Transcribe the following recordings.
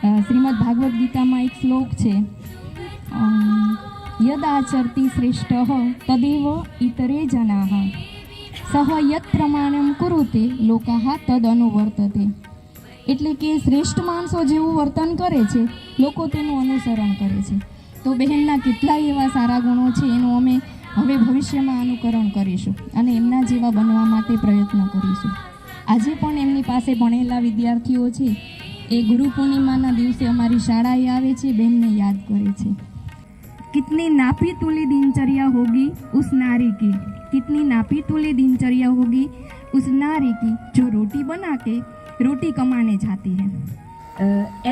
શ્રીમદ ભાગવદ્ ગીતામાં એક શ્લોક છે, યદાચરતી શ્રેષ્ઠ તદેવ ઇતરે જનાઃ સહ યત પ્રમાણમ કુરુતે લોકાઃ તદ અનુવર્તતે. એટલે કે શ્રેષ્ઠ માણસો જેવું વર્તન કરે છે, લોકો તેનું અનુસરણ કરે છે. તો બહેનના કેટલાય એવા સારા ગુણો છે, એનું અમે હવે ભવિષ્યમાં અનુકરણ કરીશું અને એમના જેવા બનવા માટે પ્રયત્ન કરીશું. આજે પણ એમની પાસે ભણેલા વિદ્યાર્થીઓ છે, એ ગુરુ પૂર્ણિમાના દિવસે અમારી શાળાએ આવે છે, બહેનને યાદ કરે છે. कितनी नापी तुली दिनचर्या होगी उस नारी की, कितनी नापी तुली दिनचर्या होगी उस नारी की जो रोटी बना के रोटी कमाने जाती है.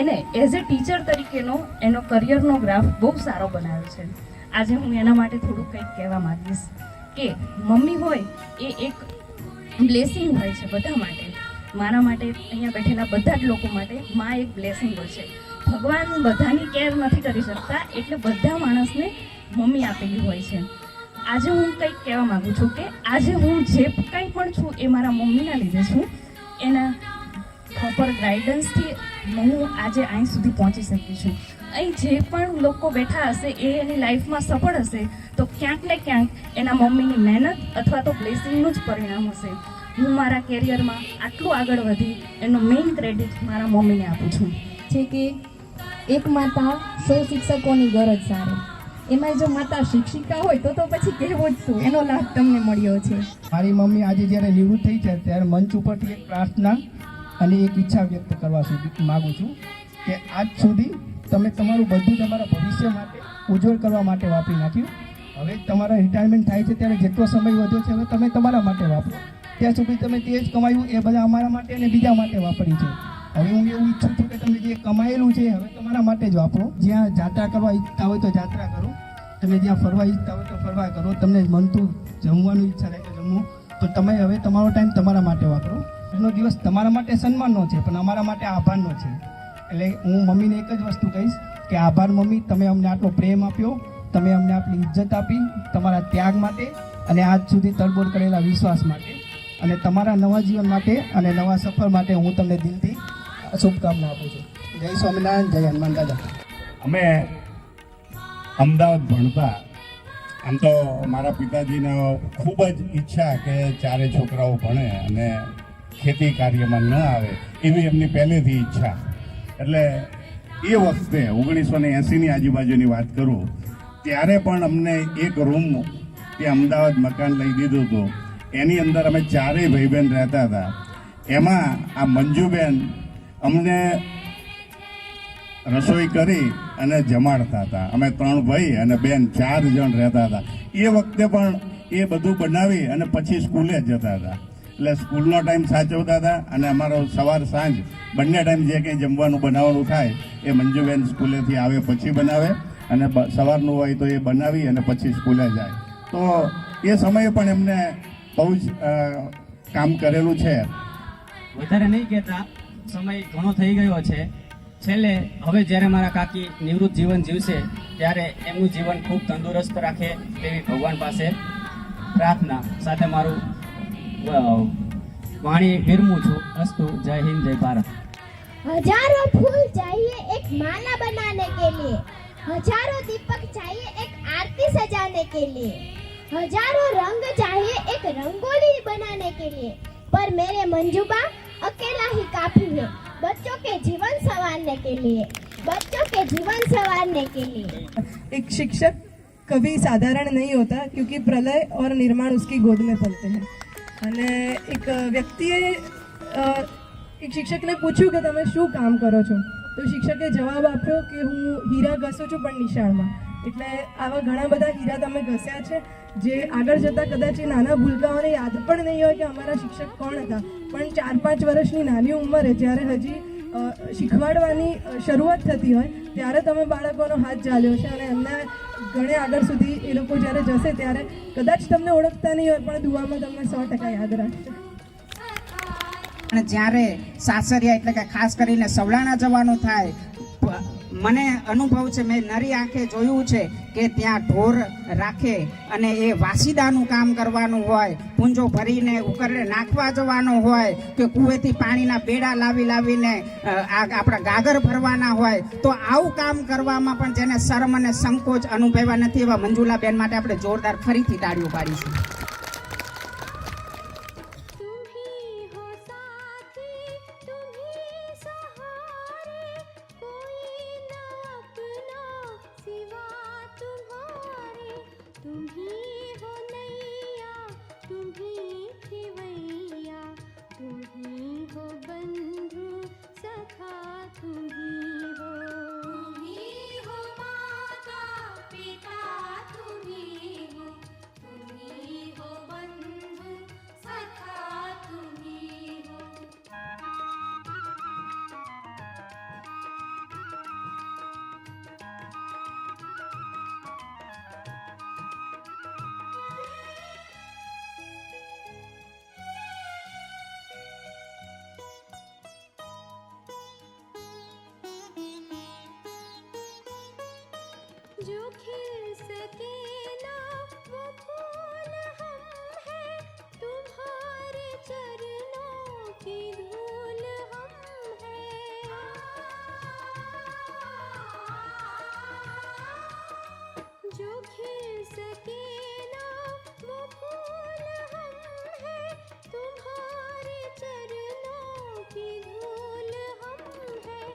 એને એઝ એ ટીચર તરીકેનો એનો કરિયરનો ગ્રાફ બહુ સારો બનાવ્યો છે. આજે હું એના માટે થોડુંક કંઈક કહેવા માંગીશ કે મમ્મી હોય એ એક બ્લેસિંગ હોય છે બધા માટે. મારા માટે, અહીંયા બેઠેલા બધા જ લોકો માટે માં એક બ્લેસિંગ હોય છે. ભગવાન બધાની કેર નથી કરી શકતા, એટલે બધા માણસને મમ્મી આપેલી હોય છે. આજે હું કંઈક કહેવા માગું છું કે આજે હું જે કંઈ પણ છું એ મારા મમ્મીના લીધે છું. એના પ્રોપર ગાઈડન્સથી હું આજે અહીં સુધી પહોંચી શકી છું. અહીં જે પણ લોકો બેઠા હશે એ એની લાઈફમાં સફળ હશે તો ક્યાંક ને ક્યાંક એના મમ્મીની મહેનત અથવા તો બ્લેસિંગનું જ પરિણામ હશે. હું મારા કેરિયરમાં આટલું આગળ વધી એનો મેઇન ક્રેડિટ મારા મમ્મીને આપું છું. છે કે એક માતા 100 શિક્ષકોની ગરજ સારે. એમાં જો માતા શિક્ષિકા હોય તો પછી કહેવું જ શું, એનો લાભ તમને મળ્યો છે. મારી મમ્મી આજે જ્યારે નિવૃત્ત થઈ છે ત્યારે મંચ ઉપરથી એક પ્રાર્થના અને એક ઈચ્છા વ્યક્ત કરવા માગું છું કે આજ સુધી તમે તમારું બધું તમારા ભવિષ્ય માટે ઉજ્જવળ કરવા માટે વાપરી નાખ્યું. હવે તમારા રિટાયરમેન્ટ થાય છે ત્યારે જેટલો સમય વધ્યો છે હવે તમે તમારા માટે વાપરો. ત્યાં સુધી તમે તે જ કમાયું એ બધા અમારા માટે અને બીજા માટે વાપર્યું છે. હવે હું એવું ઈચ્છું છું કે તમે જે કમાયેલું છે હવે તમારા માટે જ વાપરો. જ્યાં જાત્રા કરવા ઈચ્છતા હોય તો જાત્રા કરો, તમે જ્યાં ફરવા ઈચ્છતા હોય તો ફરવા કરો, તમને મનતું જમવાનું ઈચ્છા થાય તો જમવું. તો તમે હવે તમારો ટાઈમ તમારા માટે વાપરો. આજનો દિવસ તમારા માટે સન્માનનો છે પણ અમારા માટે આભારનો છે. એટલે હું મમ્મીને એક જ વસ્તુ કહીશ કે આભાર મમ્મી, તમે અમને આટલો પ્રેમ આપ્યો, તમે અમને આટલી ઇજ્જત આપી, તમારા ત્યાગ માટે અને આજ સુધી તડબોળ કરેલા વિશ્વાસ માટે અને તમારા નવા જીવન માટે અને નવા સફર માટે હું તમને દિલથી શુભકામના આપું છું. જય સ્વામિનારાયણ, જય હનુમાન દાદા. અમે અમદાવાદ ભણતા, આમ તો મારા પિતાજીને ખૂબ જ ઈચ્છા કે ચારે છોકરાઓ ભણે અને ખેતી કાર્યમાં ન આવે એવી એમની પહેલેથી ઈચ્છા. એટલે એ વખતે 1980ની આજુબાજુની વાત કરું ત્યારે પણ અમને એક રૂમ કે અમદાવાદ મકાન લઈ દીધું હતું. એની અંદર અમે ચારેય ભાઈ બહેન રહેતા હતા. એમાં આ મંજુબેન અમને રસોઈ કરી અને જમાડતા હતા. અમે 3 ભાઈ અને બેન 4 જણ રહેતા હતા. એ વખતે પણ એ બધું બનાવી અને પછી સ્કૂલે જતા હતા. એટલે સ્કૂલનો ટાઈમ સાચવતા હતા અને અમારો સવાર સાંજ બંને ટાઈમ જે કંઈ જમવાનું બનાવવાનું થાય એ મંજુબેન સ્કૂલેથી આવે પછી બનાવે અને સવારનું હોય તો એ બનાવી અને પછી સ્કૂલે જાય. તો એ સમયે પણ એમને બહુ જ કામ કરેલું છે. વધારે નહીં કહેતા, સમય ઘણો થઈ ગયો છે. છેલ્લે હવે જ્યારે મારા કાકી નિવૃત્ત જીવન જીવશે ત્યારે એમનું જીવન ખૂબ તંદુરસ્ત રાખે તેવી ભગવાન પાસે પ્રાર્થના સાથે મારું વાણી વિરમું છું. અસ્તુ. જય હિન્દ, જય ભારત. हजारों फूल चाहिए एक माला बनाने के लिए, हजारों दीपक चाहिए एक आरती सजाने के लिए, हजारों रंग चाहिए एक रंगोली बनाने के लिए, पर मेरे मंजूबा अकेला ही काफी है बच्चों के जीवन संवारने के लिए, बच्चों के जीवन संवारने के लिए. एक शिक्षक कभी साधारण नहीं होता क्योंकि प्रलय और निर्माण उसकी गोद में पलते हैं. અને એક વ્યક્તિએ એક શિક્ષકને પૂછ્યું કે તમે શું કામ કરો છો, તો શિક્ષકે જવાબ આપ્યો કે હું હીરા ઘસું છું પણ નિશાળમાં. એટલે આવા ઘણા બધા હીરા તમે ઘસ્યા છે જે આગળ જતાં કદાચ એ નાના ભૂલકાઓને યાદ પણ નહીં હોય કે અમારા શિક્ષક કોણ હતા. પણ 4-5 વર્ષની નાની ઉંમરે જ્યારે હજી શીખવાડવાની શરૂઆત થતી હોય ત્યારે તમે બાળકોનો હાથ ઝાલ્યો છે અને એમને ઘણે આગળ સુધી એ લોકો જ્યારે જશે ત્યારે કદાચ તમને ઓળખતા નહીં હોય પણ દુઆમાં તમને 100% યાદ રાખશે. અને જ્યારે સાસરિયા એટલે કે ખાસ કરીને સવલાણા જવાનું થાય મને અનુભવ છે, મેં નરી આંખે જોયું છે કે ત્યાં ઢોર રાખે અને એ વાસીદાનું કામ કરવાનું હોય, પૂંજો ભરીને ઉકરડે નાખવા જવાનું હોય કે કૂવેથી પાણીના બેડા લાવીને આપણા ગાગર ભરવાના હોય, તો આવું કામ કરવામાં પણ જેને શરમ અને સંકોચ અનુભવ્યા નથી એવા મંજુલાબેન માટે આપણે જોરદાર ફરીથી તાળીઓ પાડીશું. जो खिल सके ना वो फूल हम हैं, तुम्हारे चरणों की धूल हम हैं. जो खिल सके ना वो फूल हम हैं, तुम्हारे चरणों की धूल हम हैं.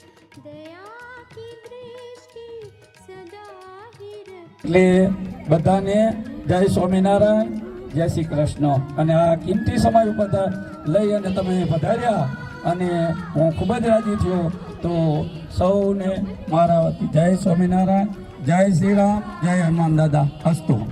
दया की दृष्टि सदा એટલે બધાને જય સ્વામિનારાયણ, જય શ્રી કૃષ્ણ. અને આ કિંમતી સમય બધા લઈ અને તમે પધાર્યા અને હું ખૂબ જ રાજી થયો. તો સૌને મારા વતી જય સ્વામિનારાયણ, જય શ્રી રામ, જય હનુમાન દાદા. અસ્તુ.